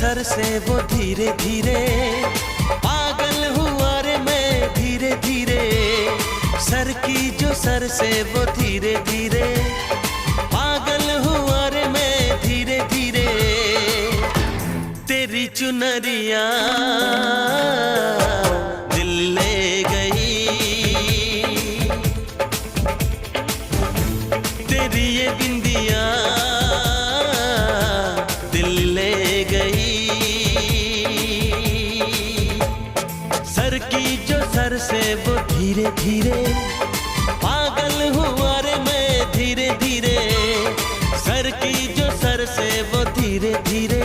Sir से वो धीरे धीरे पागल हुआ रे मैं धीरे धीरे। सर की जो सर से वो धीरे धीरे पागल हुआ रे मैं धीरे धीरे। तेरी चुनरिया दिल ले गई, तेरी ये बिंदिया दिल ले गई। सर की जो सर से वो धीरे धीरे पागल हुआ रे मैं धीरे धीरे। सर की जो सर से वो धीरे धीरे